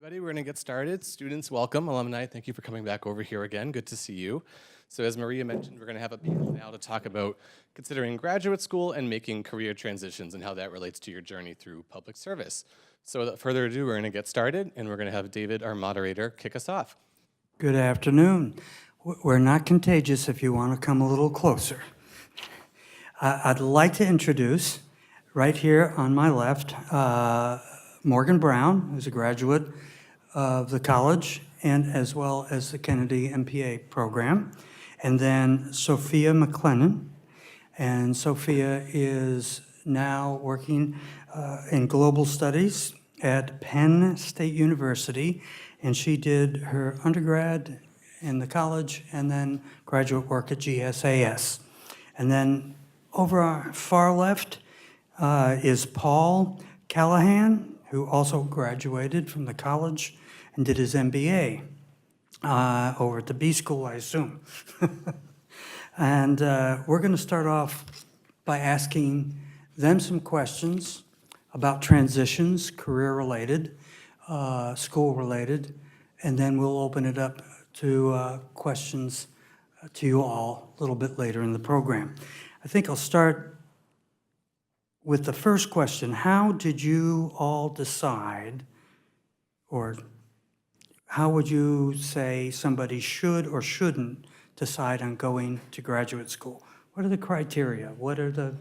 Everybody, we're going to get started. Students, welcome. Alumni, thank you for coming back over here again. Good to see you. So as Maria mentioned, we're going to have a panel now to talk about considering graduate school and making career transitions and how that relates to your journey through public service. So without further ado, we're going to get started, and we're going to have David, our moderator, kick us off. Good afternoon. We're not contagious if you want to come a little closer. I'd like to introduce, right here on my left, Morgan Brown, who's a graduate of the college and as well as the Kennedy MPA program. And then Sophia McClennen. And Sophia is now working in global studies at Penn State University. And she did her undergrad in the college and then graduate work at GSAS. And then over our far left is Paul Callahan, who also graduated from the college and did his MBA over at the B School, I assume. And we're going to start off by asking them some questions about transitions, career-related, school-related, and then we'll open it up to questions to you all a little bit later in the program. I think I'll start with the first question. How did you all decide, or how would you say somebody should or shouldn't decide on going to graduate school? What are the criteria? What are the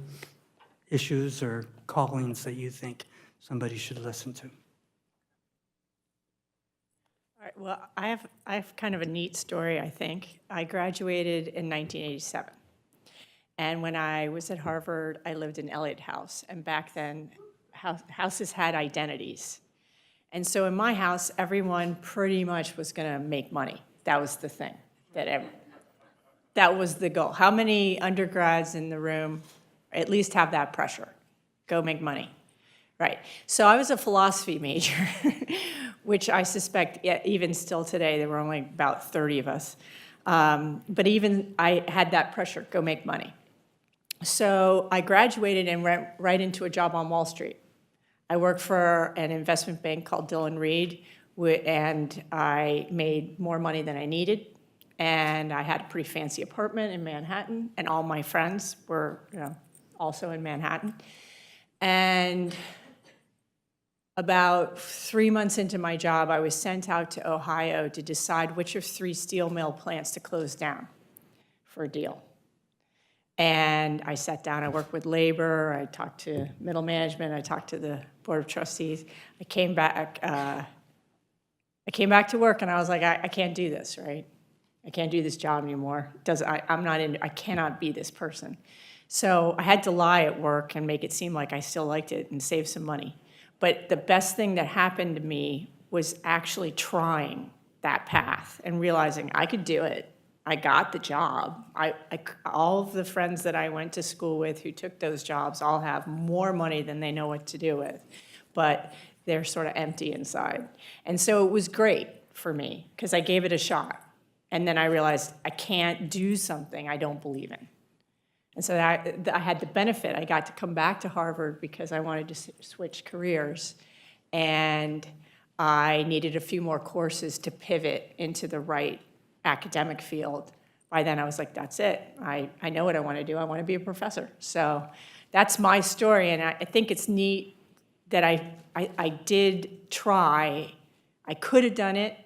issues or callings that you think somebody should listen to? All right, well, I have kind of a neat story, I think. I graduated in 1987. And when I was at Harvard, I lived in Elliott House. And back then, houses had identities. And so in my house, everyone pretty much was going to make money. That was the thing. That was the goal. How many undergrads in the room at least have that pressure? Go make money. Right. So I was a philosophy major, which I suspect even still today, there were only about 30 of us. But even I had that pressure, go make money. So I graduated and went right into a job on Wall Street. I worked for an investment bank called Dillon Reed, and I made more money than I needed. And I had a pretty fancy apartment in Manhattan, and all my friends were, also in Manhattan. And about 3 months into my job, I was sent out to Ohio to decide which of 3 steel mill plants to close down for a deal. And I sat down, I worked with labor, I talked to middle management, I talked to the board of trustees. I came back to work and I was like, I can't do this, right? I can't do this job anymore. I cannot be this person. So I had to lie at work and make it seem like I still liked it and save some money. But the best thing that happened to me was actually trying that path and realizing I could do it. I got the job. All of the friends that I went to school with who took those jobs all have more money than they know what to do with, but they're sort of empty inside. And so it was great for me because I gave it a shot. And then I realized I can't do something I don't believe in. And so I had the benefit. I got to come back to Harvard because I wanted to switch careers. And I needed a few more courses to pivot into the right academic field. By then I was like, that's it. I know what I want to do. I want to be a professor. So that's my story. And I think it's neat that I did try. I could have done it,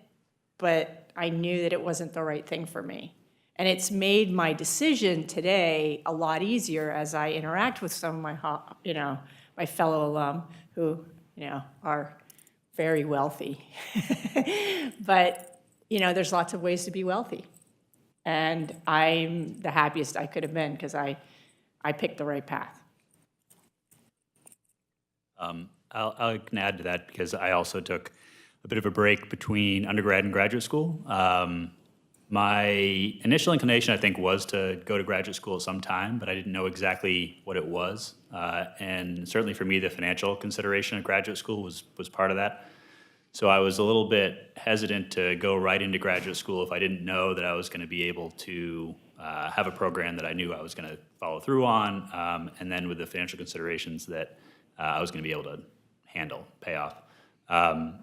but I knew that it wasn't the right thing for me. And it's made my decision today a lot easier as I interact with some of my, my fellow alum who, are very wealthy. But, there's lots of ways to be wealthy. And I'm the happiest I could have been because I picked the right path. I can add to that because I also took a bit of a break between undergrad and graduate school. My initial inclination, I think, was to go to graduate school at some time, but I didn't know exactly what it was. And certainly for me, the financial consideration of graduate school was part of that. So I was a little bit hesitant to go right into graduate school if I didn't know that I was going to be able to have a program that I knew I was going to follow through on, and then with the financial considerations that I was going to be able to handle, pay off.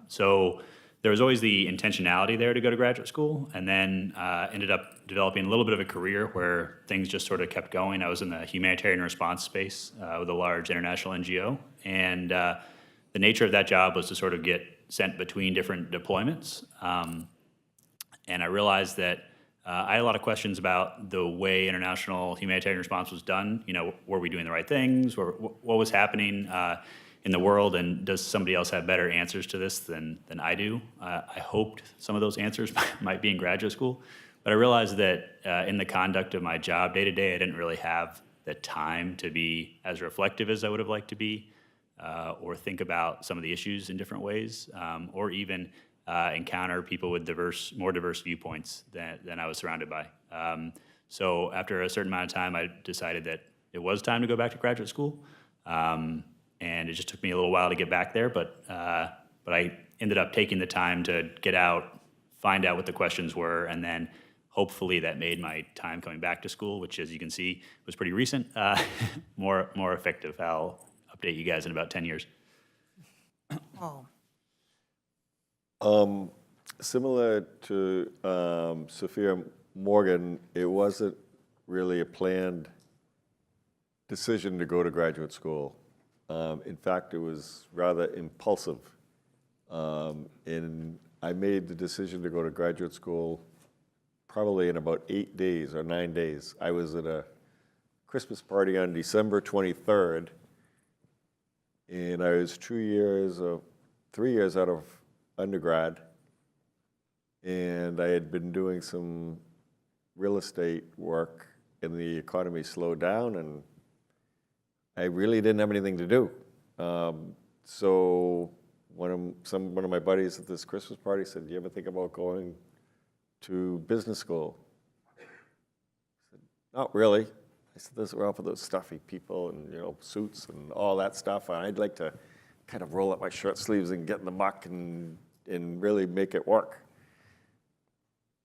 So there was always the intentionality there to go to graduate school, and then ended up developing a little bit of a career where things just sort of kept going. I was in the humanitarian response space with a large international NGO, and the nature of that job was to sort of get sent between different deployments. And I realized that I had a lot of questions about the way international humanitarian response was done. You know, were we doing the right things? What was happening in the world? And does somebody else have better answers to this than I do? I hoped some of those answers might be in graduate school. But I realized that in the conduct of my job day to day, I didn't really have the time to be as reflective as I would have liked to be, or think about some of the issues in different ways, or even encounter people with more diverse viewpoints than I was surrounded by. So after a certain amount of time, I decided that it was time to go back to graduate school. And it just took me a little while to get back there, but I ended up taking the time to get out, find out what the questions were, and then hopefully that made my time coming back to school, which, as you can see, was pretty recent, more effective. I'll update you guys in about 10 years. Oh. Similar to Sophia Morgan, it wasn't really a planned decision to go to graduate school. In fact, it was rather impulsive. And I made the decision to go to graduate school probably in about 8 days or 9 days. I was at a Christmas party on December 23rd, and I was 3 years out of undergrad, and I had been doing some real estate work, and the economy slowed down, and I really didn't have anything to do. So one of my buddies at this Christmas party said, "Do you ever think about going to business school?" I said, "Not really." I said, "Those are all for those stuffy people and, you know, suits and all that stuff. And I'd like to kind of roll up my shirt sleeves and get in the muck and really make it work."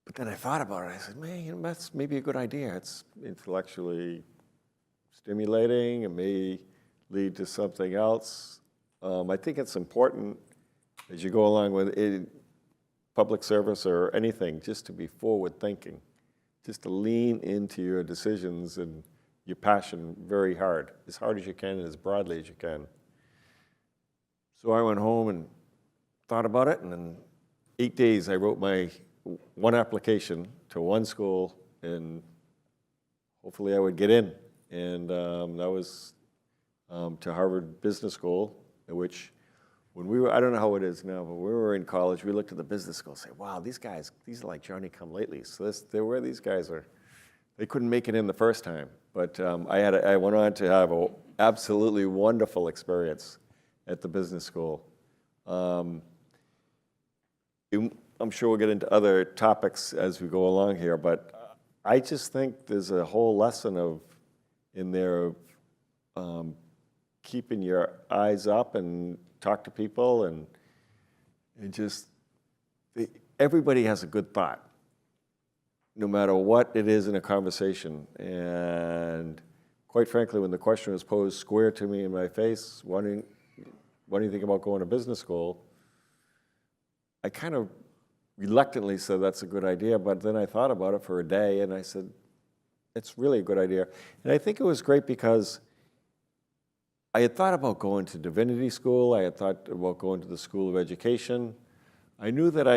But then I thought about it. I said, "Man, you know, that's maybe a good idea. It's intellectually stimulating. It may lead to something else." I think it's important as you go along with public service or anything, just to be forward thinking, just to lean into your decisions and your passion very hard as you can and as broadly as you can. So I went home and thought about it, and in 8 days I wrote my one application to one school, and hopefully I would get in. And that was to Harvard Business School, which when we were, I don't know how it is now, but when we were in college, we looked at the business school and said, "Wow, these are like Johnny-come-latelys." So they're where these guys are. They couldn't make it in the first time. But I went on to have an absolutely wonderful experience at the business school. I'm sure we'll get into other topics as we go along here, but I just think there's a whole lesson in there of keeping your eyes up and talk to people and just, everybody has a good thought, no matter what it is in a conversation. And quite frankly, when the question was posed square to me in my face, what do you think about going to business school? I kind of reluctantly said that's a good idea, but then I thought about it for a day and I said, it's really a good idea. And I think it was great because I had thought about going to divinity school. I had thought about going to the School of Education. I knew that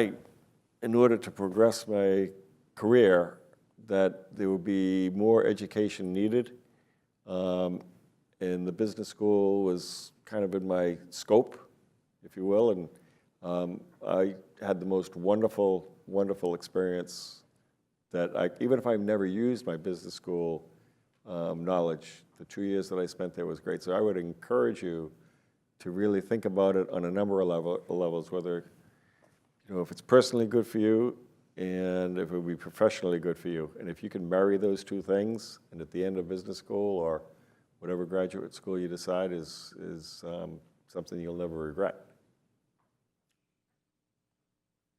in order to progress my career, that there would be more education needed. And the business school was kind of in my scope, if you will. And I had the most wonderful, wonderful experience that even if I've never used my business school knowledge, the 2 years that I spent there was great. So I would encourage you to really think about it on a number of levels, whether, you know, if it's personally good for you and if it would be professionally good for you. And if you can marry those two things, and at the end of business school or whatever graduate school you decide is something you'll never regret.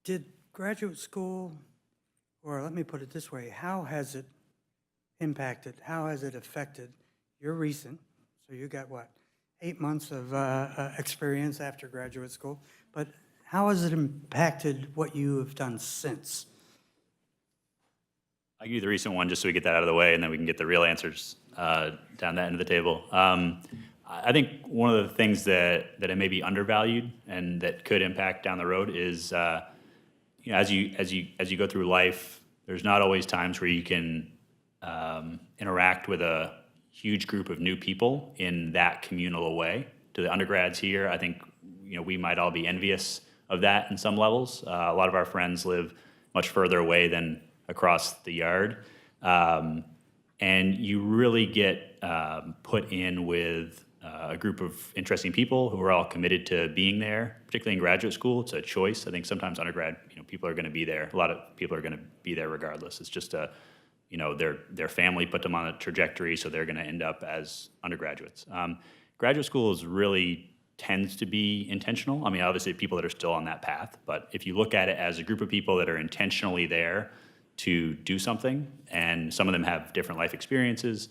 Did graduate school, or let me put it this way, how has it impacted, how has it affected your recent, so you got what, 8 months of experience after graduate school, but how has it impacted what you have done since? I'll give you the recent one just so we get that out of the way, and then we can get the real answers down that end of the table. I think one of the things that it may be undervalued and that could impact down the road is, as you go through life, there's not always times where you can interact with a huge group of new people in that communal a way. To the undergrads here, I think we might all be envious of that in some levels. A lot of our friends live much further away than across the yard, and you really get put in with a group of interesting people who are all committed to being there. Particularly in graduate school, it's a choice. I think sometimes undergrad, people are going to be there. A lot of people are going to be there regardless. It's just their family put them on a trajectory, so they're going to end up as undergraduates. Graduate school really tends to be intentional. I mean, obviously people that are still on that path, but if you look at it as a group of people that are intentionally there to do something, and some of them have different life experiences,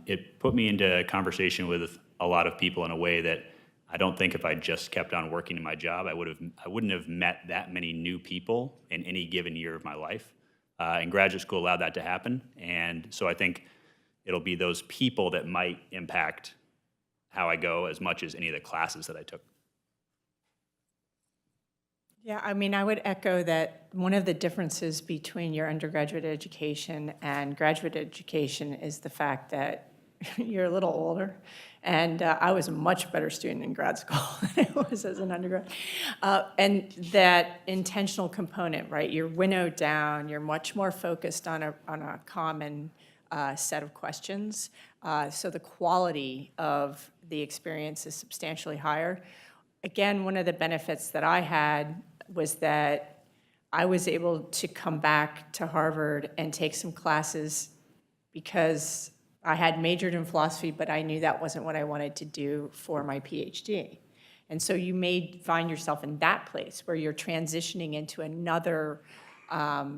it put me into conversation with a lot of people in a way that I don't think if I just kept on working in my job, I wouldn't have met that many new people in any given year of my life. And graduate school allowed that to happen, and so I think it'll be those people that might impact how I go as much as any of the classes that I took. Yeah, I mean, I would echo that one of the differences between your undergraduate education and graduate education is the fact that you're a little older. And I was a much better student in grad school than I was as an undergrad. And that intentional component, right? You're winnowed down, you're much more focused on a common set of questions. So the quality of the experience is substantially higher. Again, one of the benefits that I had was that I was able to come back to Harvard and take some classes because I had majored in philosophy, but I knew that wasn't what I wanted to do for my PhD. And so you may find yourself in that place where you're transitioning into another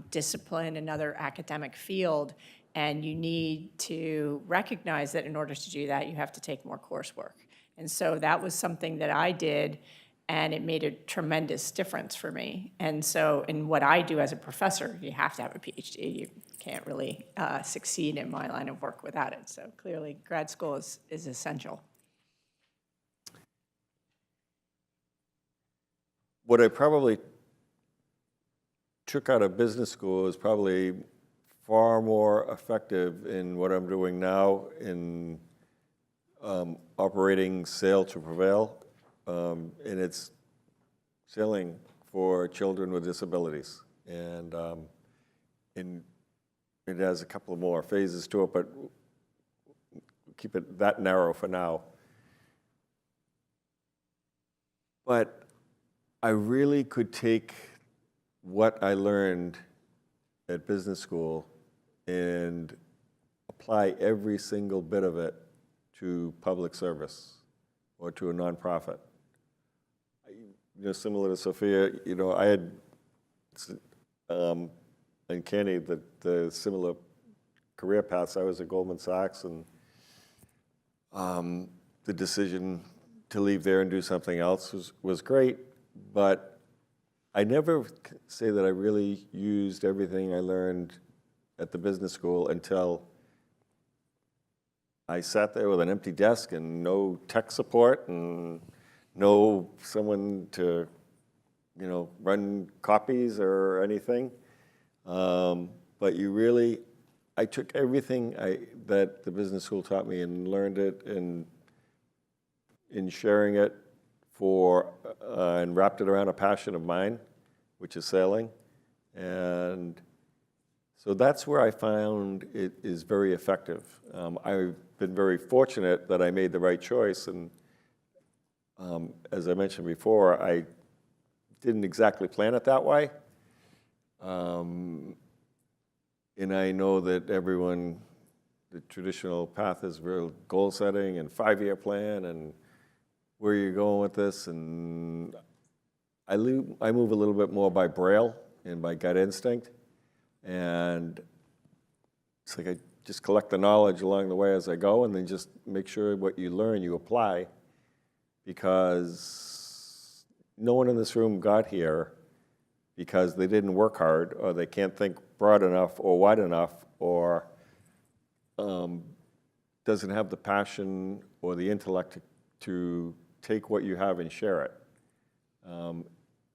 discipline, another academic field, and you need to recognize that in order to do that, you have to take more coursework. And so that was something that I did, and it made a tremendous difference for me. And so in what I do as a professor, you have to have a PhD. You can't really succeed in my line of work without it. So clearly, grad school is essential. What I probably took out of business school is probably far more effective in what I'm doing now in operating Sail to Prevail, and it's sailing for children with disabilities. And it has a couple more phases to it, but keep it that narrow for now. But I really could take what I learned at business school and apply every single bit of it to public service or to a nonprofit. Similar to Sophia, I had and Kenny the similar career paths. I was at Goldman Sachs, and the decision to leave there and do something else was great, but I never say that I really used everything I learned at the business school until I sat there with an empty desk and no tech support and no someone to, run copies or anything. But I took everything that the business school taught me and learned it and in sharing it and wrapped it around a passion of mine, which is sailing. And so that's where I found it is very effective. I've been very fortunate that I made the right choice. And as I mentioned before, I didn't exactly plan it that way. And I know that the traditional path is real goal setting and 5-year plan and where you're going with this. And I move a little bit more by braille and by gut instinct. And it's like I just collect the knowledge along the way as I go, and then just make sure what you learn you apply, because no one in this room got here because they didn't work hard, or they can't think broad enough or wide enough, or doesn't have the passion or the intellect to take what you have and share it.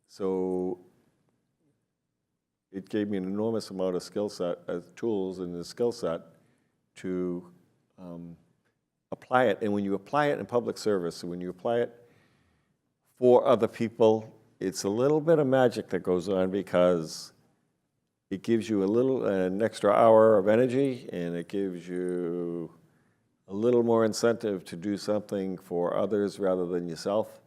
So it gave me an enormous amount of skill set, tools and the skill set to apply it. And when you apply it in public service, and when you apply it for other people, it's a little bit of magic that goes on, because it gives you an extra hour of energy, and it gives you a little more incentive to do something for others rather than yourself.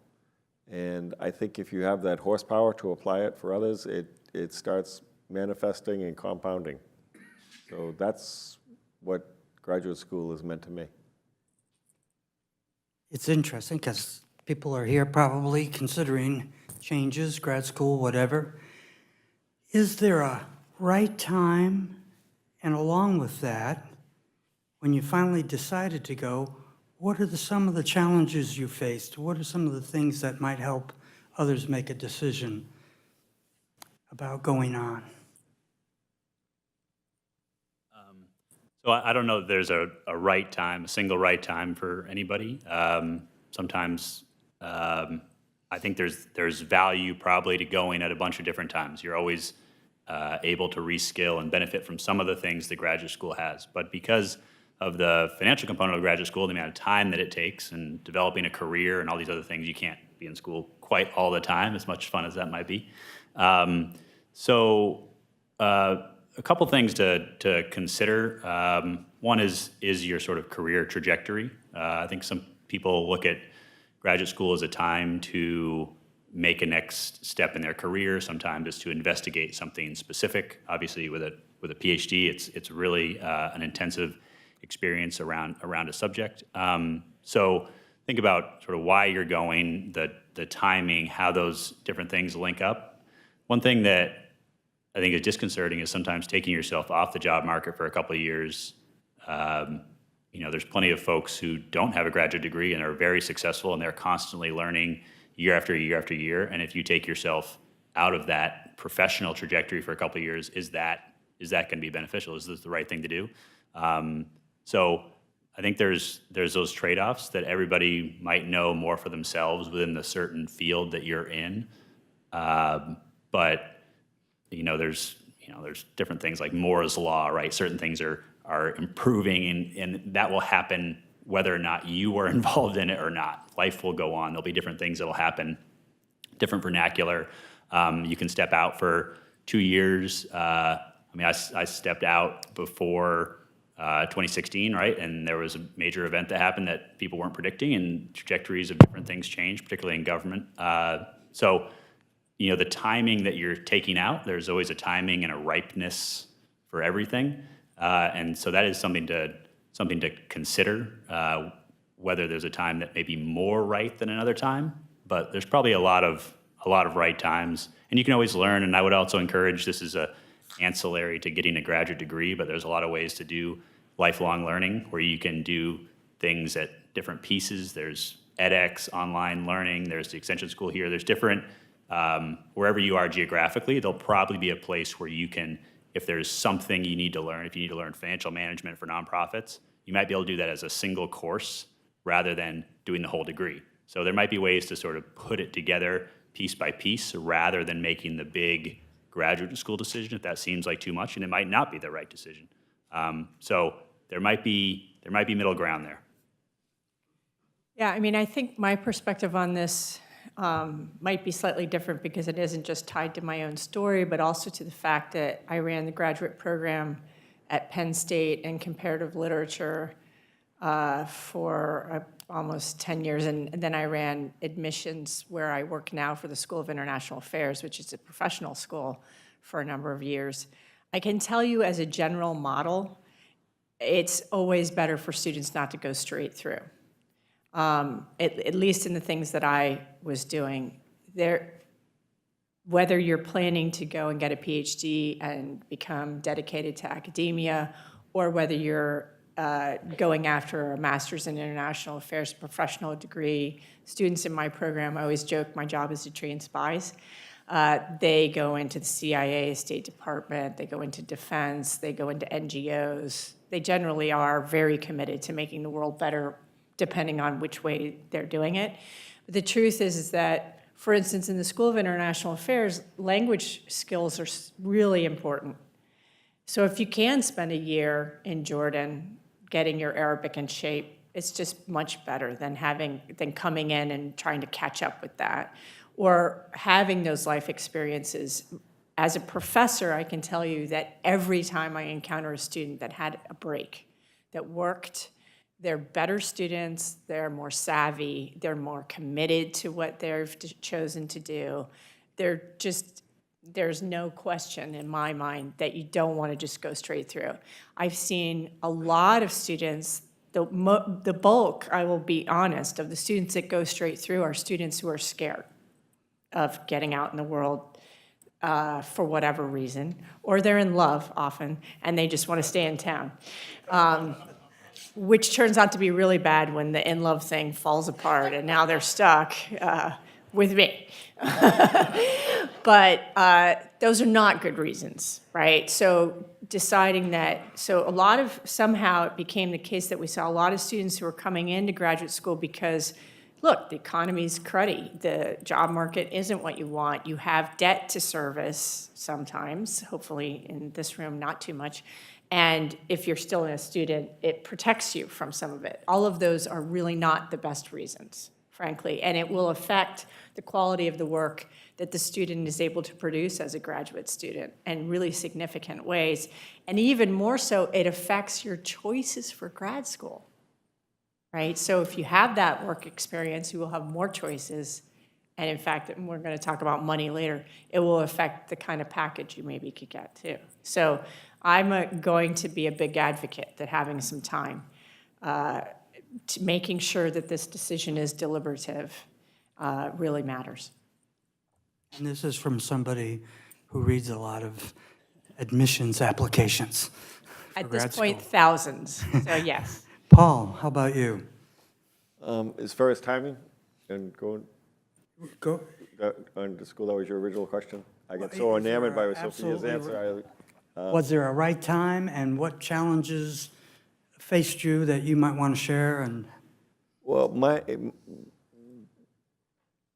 And I think if you have that horsepower to apply it for others, it starts manifesting and compounding. So that's what graduate school is meant to me. It's interesting because people are here probably considering changes, grad school, whatever. Is there a right time? And along with that, when you finally decided to go, what are some of the challenges you faced? What are some of the things that might help others make a decision about going on? So I don't know that there's a right time, a single right time for anybody. Sometimes I think there's value probably to going at a bunch of different times. You're always able to reskill and benefit from some of the things that graduate school has. But because of the financial component of graduate school, the amount of time that it takes, and developing a career and all these other things, you can't be in school quite all the time, as much fun as that might be. A couple things to consider. One is your sort of career trajectory. I think some people look at graduate school as a time to make a next step in their career. Sometimes it's to investigate something specific. Obviously, with a PhD, it's really an intensive experience around a subject. So think about sort of why you're going, the timing, how those different things link up. One thing that I think is disconcerting is sometimes taking yourself off the job market for a couple of years. There's plenty of folks who don't have a graduate degree and are very successful, and they're constantly learning year after year after year. And if you take yourself out of that professional trajectory for a couple of years, is that going to be beneficial? Is this the right thing to do? So I think there's those trade-offs that everybody might know more for themselves within the certain field that you're in. But there's different things like Moore's law, right? Certain things are improving, and that will happen whether or not you are involved in it or not. Life will go on. There'll be different things that will happen, different vernacular. You can step out for 2 years. I stepped out before 2016, right? And there was a major event that happened that people weren't predicting, and trajectories of different things change, particularly in government. The timing that you're taking out, there's always a timing and a ripeness for everything. And so that is something to consider, whether there's a time that may be more right than another time, but there's probably a lot of right times. And you can always learn, and I would also encourage, this is a ancillary to getting a graduate degree, but there's a lot of ways to do lifelong learning where you can do things at different pieces. There's edX, online learning, there's the extension school here, there's different, wherever you are geographically, there'll probably be a place where you can, if there's something you need to learn, if you need to learn financial management for nonprofits, you might be able to do that as a single course rather than doing the whole degree. So there might be ways to sort of put it together piece by piece rather than making the big graduate school decision if that seems like too much, and it might not be the right decision. So there might be middle ground there. Yeah, I think my perspective on this might be slightly different because it isn't just tied to my own story, but also to the fact that I ran the graduate program at Penn State in comparative literature for almost 10 years, and then I ran admissions where I work now for the School of International Affairs, which is a professional school, for a number of years. I can tell you as a general model, it's always better for students not to go straight through. At least in the things that I was doing. Whether you're planning to go and get a PhD and become dedicated to academia, or whether you're going after a master's in international affairs professional degree. Students in my program, I always joke, my job is to train spies. They go into the CIA, State Department, they go into defense, they go into NGOs. They generally are very committed to making the world better, depending on which way they're doing it. But the truth is that, for instance, in the School of International Affairs, language skills are really important. So if you can spend a year in Jordan getting your Arabic in shape, it's just much better than coming in and trying to catch up with that, or having those life experiences. As a professor, I can tell you that every time I encounter a student that had a break, that worked, they're better students, they're more savvy, they're more committed to what they've chosen to do. There's no question in my mind that you don't want to just go straight through. I've seen a lot of students, the bulk, I will be honest, of the students that go straight through are students who are scared of getting out in the world for whatever reason, or they're in love often, and they just want to stay in town, which turns out to be really bad when the in-love thing falls apart, and now they're stuck with me. But those are not good reasons, right? So deciding that, somehow it became the case that we saw a lot of students who were coming into graduate school because, look, the economy's cruddy. The job market isn't what you want. You have debt to service sometimes, hopefully in this room, not too much. And if you're still a student, it protects you from some of it. All of those are really not the best reasons, frankly. And it will affect the quality of the work that the student is able to produce as a graduate student in really significant ways. And even more so, it affects your choices for grad school. Right? So if you have that work experience, you will have more choices. And in fact, and we're going to talk about money later, it will affect the kind of package you maybe could get too. So I'm going to be a big advocate that having some time to making sure that this decision is deliberative really matters. And this is from somebody who reads a lot of admissions applications. At this grad point, school. thousands. So yes. Paul, how about you? As far as timing and going Go. on to school, that was your original question? I get Well, so is there enamored by Sophia's absolutely answer. Was there a right time, and what challenges faced you that you might want to share? And Well,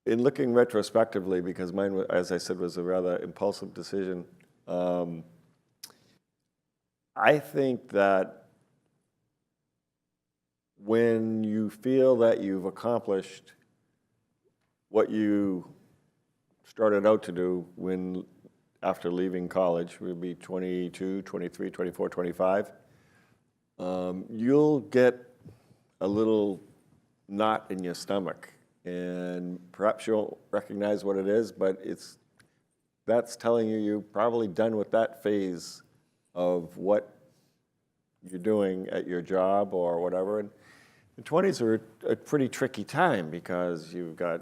in looking retrospectively, because mine, as I said, was a rather impulsive decision, I think that when you feel that you've accomplished what you started out to do after leaving college, we'd be 22, 23, 24, 25, you'll get a little knot in your stomach. And perhaps you won't recognize what it is, but that's telling you you're probably done with that phase of what you're doing at your job or whatever. And the 20s are a pretty tricky time because you've got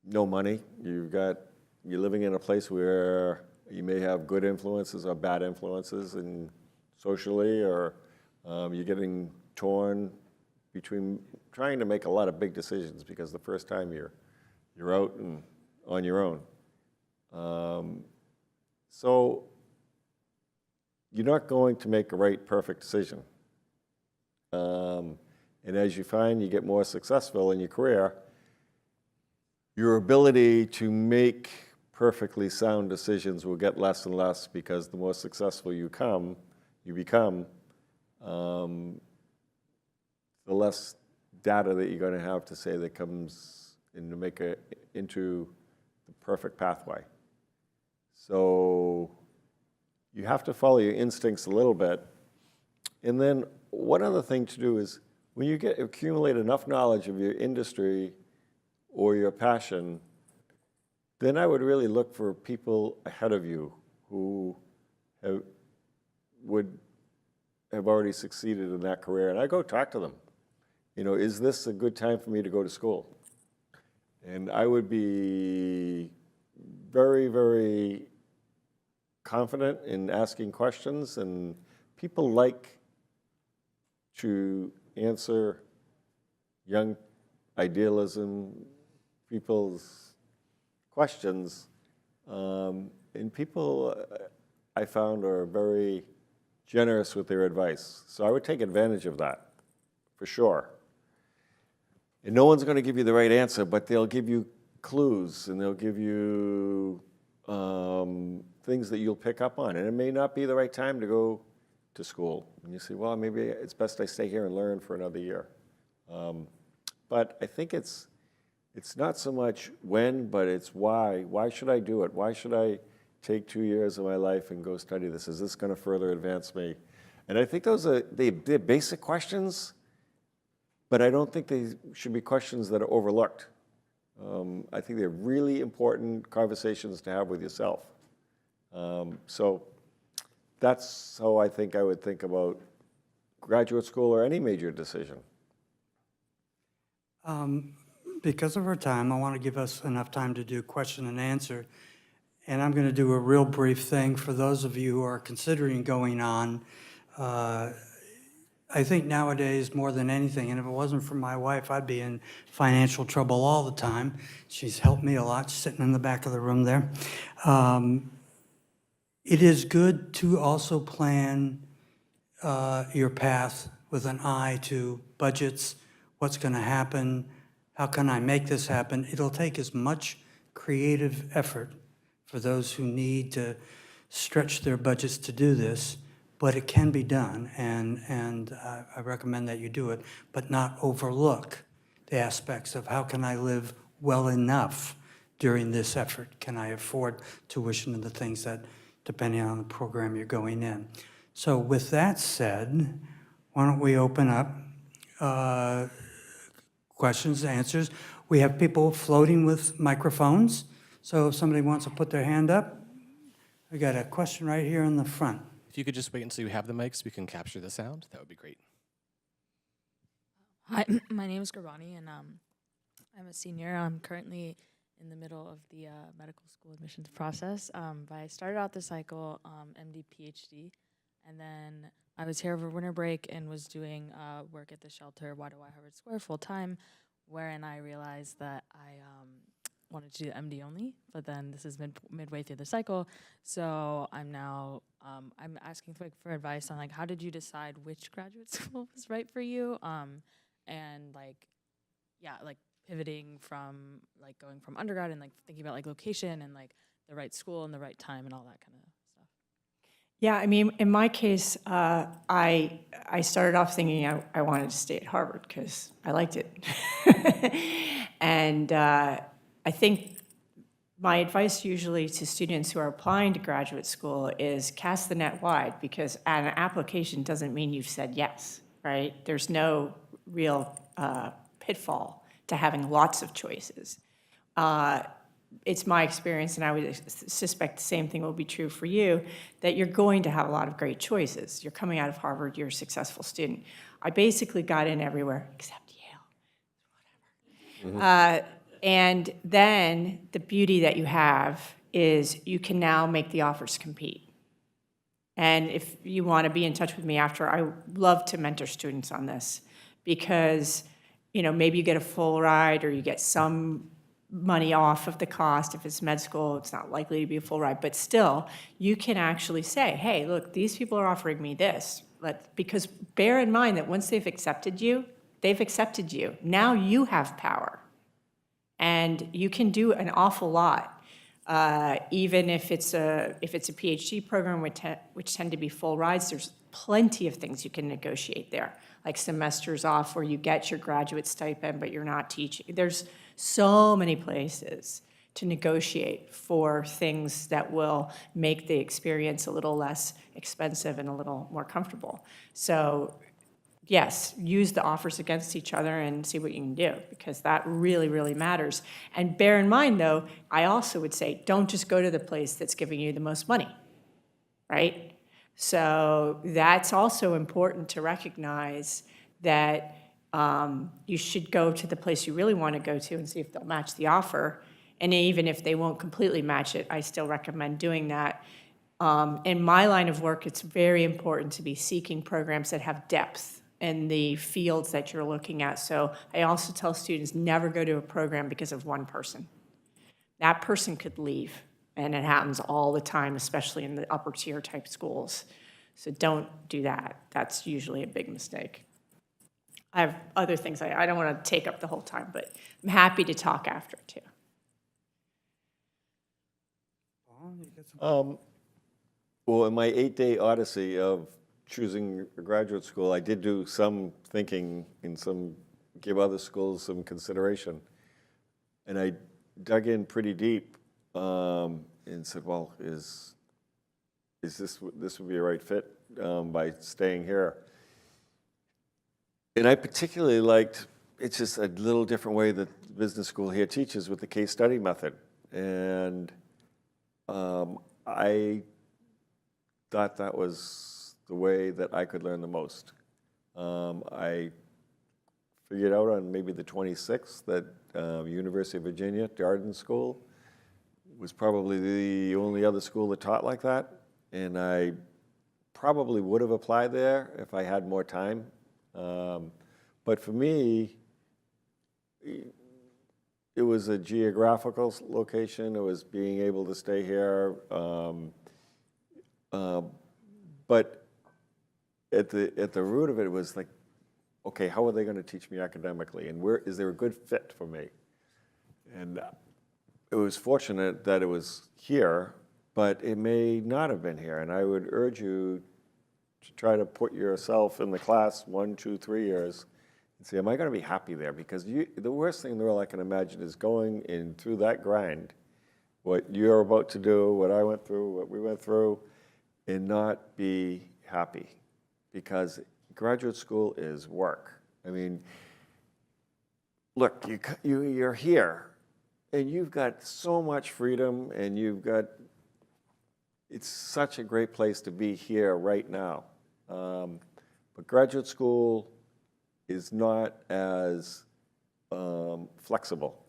no money, you're living in a place where you may have good influences or bad influences, and socially, or you're getting torn between trying to make a lot of big decisions because the first time you're out and on your own. So you're not going to make a right, perfect decision. And as you find you get more successful in your career, your ability to make perfectly sound decisions will get less and less because the more successful you become, the less data that you're going to have to say that comes in to make into the perfect pathway. So you have to follow your instincts a little bit. And then one other thing to do is when you accumulate enough knowledge of your industry or your passion, then I would really look for people ahead of you who would have already succeeded in that career. And I go talk to them. Is this a good time for me to go to school? And I would be very, very confident in asking questions, and people like to answer young idealism, people's questions. And people, I found, are very generous with their advice. So I would take advantage of that, for sure. And no one's going to give you the right answer, but they'll give you clues, and they'll give you things that you'll pick up on. And it may not be the right time to go to school. And you say, well, maybe it's best I stay here and learn for another year. But I think it's not so much when, but it's why. Why should I do it? Why should I take 2 years of my life and go study this? Is this going to further advance me? And I think those are they're basic questions, but I don't think they should be questions that are overlooked. I think they're really important conversations to have with yourself. So that's how I think I would think about graduate school or any major decision. Because of our time, I want to give us enough time to do question and answer. And I'm going to do a real brief thing for those of you who are considering going on. I think nowadays, more than anything, and if it wasn't for my wife, I'd be in financial trouble all the time. She's helped me a lot, sitting in the back of the room there. It is good to also plan your path with an eye to budgets, what's going to happen, how can I make this happen. It'll take as much creative effort for those who need to stretch their budgets to do this, but it can be done, and I recommend that you do it, but not overlook the aspects of how can I live well enough during this effort? Can I afford tuition and the things that, depending on the program you're going in? So with that said, why don't we open up questions, answers. We have people floating with microphones, so if somebody wants to put their hand up, we got a question right here in the front. If you could just wait until you have the mics, we can capture the sound. That would be great. Hi, my name is Garbani, and I'm a senior. I'm currently in the middle of the medical school admissions process. But I started out the cycle MD, PhD, and then I was here over winter break and was doing work at the shelter, Y2Y Harvard Square, full-time, wherein I realized that I wanted to do MD only, but then this is midway through the cycle, so I'm now I'm asking for advice on, like, how did you decide which graduate school was right for you, and pivoting from going from undergrad and thinking about location and the right school and the right time and all that kind of stuff. Yeah, I mean, in my case, I started off thinking I wanted to stay at Harvard because I liked it. And I think my advice usually to students who are applying to graduate school is cast the net wide, because an application doesn't mean you've said yes, right? There's no real pitfall to having lots of choices. It's my experience, and I would suspect the same thing will be true for you, that you're going to have a lot of great choices. You're coming out of Harvard, you're a successful student. I basically got in everywhere except Yale, whatever. And then the beauty that you have is you can now make the offers compete. And if you want to be in touch with me after, I love to mentor students on this, because maybe you get a full ride or you get some money off of the cost. If it's med school, it's not likely to be a full ride, but still, you can actually say, hey, look, these people are offering me this. Because bear in mind that once they've accepted you. Now you have power. And you can do an awful lot, even if it's a PhD program, which tend to be full rides. There's plenty of things you can negotiate there, like semesters off where you get your graduate stipend, but you're not teaching. There's so many places to negotiate for things that will make the experience a little less expensive and a little more comfortable. So yes, use the offers against each other and see what you can do, because that really, really matters. And bear in mind, though, I also would say, don't just go to the place that's giving you the most money, right? So that's also important to recognize, that you should go to the place you really want to go to and see if they'll match the offer. And even if they won't completely match it, I still recommend doing that. In my line of work, it's very important to be seeking programs that have depth and the fields that you're looking at. So I also tell students, never go to a program because of one person. That person could leave, and it happens all the time, especially in the upper tier type schools. So don't do that. That's usually a big mistake. I have other things. I don't want to take up the whole time, but I'm happy to talk after, too. Well, in my 8-day odyssey of choosing a graduate school, I did do some thinking and give other schools some consideration. And I dug in pretty deep and said, well, is this would be a right fit by staying here? And I particularly liked, it's just a little different way that the business school here teaches with the case study method. And I thought that was the way that I could learn the most. I figured out on maybe the 26th that University of Virginia, Darden School, was probably the only other school that taught like that. And I probably would have applied there if I had more time. But for me, it was a geographical location. It was being able to stay here. But at the root of it was like, okay, how are they going to teach me academically? And where is there a good fit for me? And it was fortunate that it was here, but it may not have been here. And I would urge you to try to put yourself in the class 1, 2, 3 years and say, am I going to be happy there? Because the worst thing in the world I can imagine is going in through that grind, what you're about to do, what I went through, what we went through, and not be happy. Because graduate school is work. I mean, look, you're here, and you've got so much freedom, and it's such a great place to be here right now. But graduate school is not as flexible.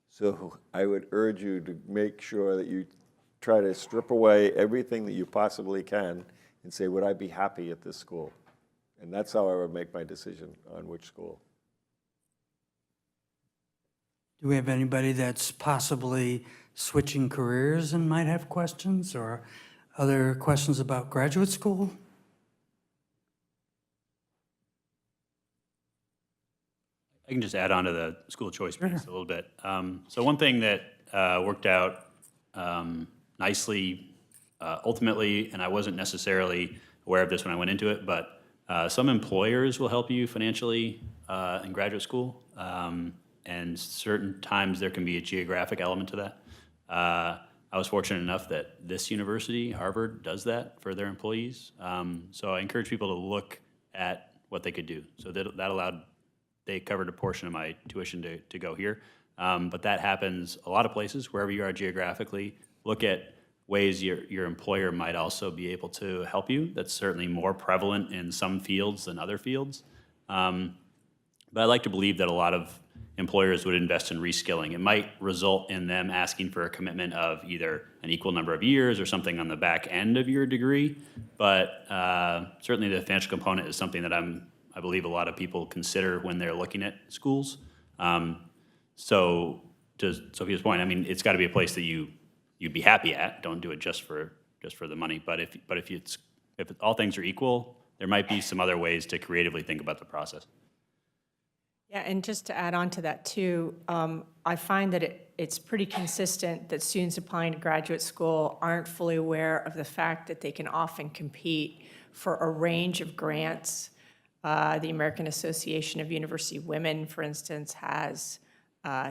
So I would urge you to make sure that you try to strip away everything that you possibly can and say, would I be happy at this school? And that's how I would make my decision on which school. Do we have anybody that's possibly switching careers and might have questions, or other questions about graduate school? I can just add on to the school choice piece a little bit. So one thing that worked out nicely ultimately, and I wasn't necessarily aware of this when I went into it, but some employers will help you financially in graduate school, and certain times there can be a geographic element to that. I was fortunate enough that this university, Harvard, does that for their employees. So I encourage people to look at what they could do. So that allowed, they covered a portion of my tuition to go here. But that happens a lot of places, wherever you are geographically. Look at ways your employer might also be able to help you. That's certainly more prevalent in some fields than other fields. But I like to believe that a lot of employers would invest in reskilling. It might result in them asking for a commitment of either an equal number of years or something on the back end of your degree. But certainly the financial component is something that I believe a lot of people consider when they're looking at schools. So to Sophia's point, I mean, it's got to be a place that you'd be happy at. Don't do it just for the money. But if all things are equal, there might be some other ways to creatively think about the process. Yeah, and just to add on to that too, I find that it's pretty consistent that students applying to graduate school aren't fully aware of the fact that they can often compete for a range of grants. The American Association of University Women, for instance, has,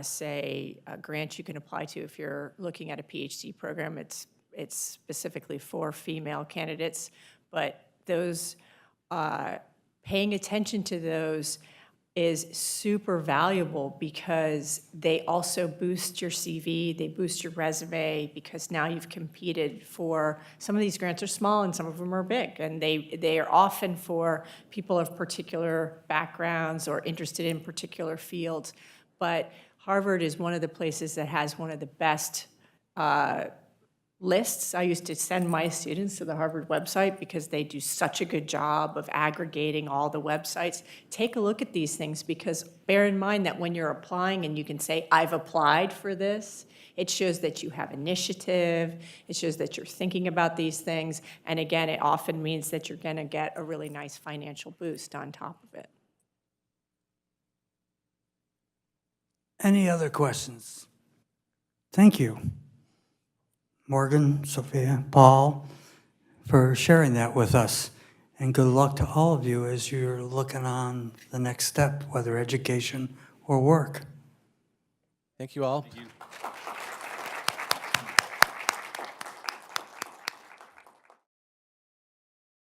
say, a grant you can apply to if you're looking at a PhD program. It's specifically for female candidates, but those, paying attention to those is super valuable because they also boost your CV, they boost your resume, because now you've competed for, some of these grants are small and some of them are big, and they are often for people of particular backgrounds or interested in particular fields. But Harvard is one of the places that has one of the best lists. I used to send my students to the Harvard website because they do such a good job of aggregating all the websites. Take a look at these things, because bear in mind that when you're applying and you can say, I've applied for this, it shows that you have initiative, it shows that you're thinking about these things, and again, it often means that you're gonna get a really nice financial boost on top of it. Any other questions? Thank you, Morgan, Sophia, Paul, for sharing that with us. And good luck to all of you as you're looking on the next step, whether education or work. Thank you all.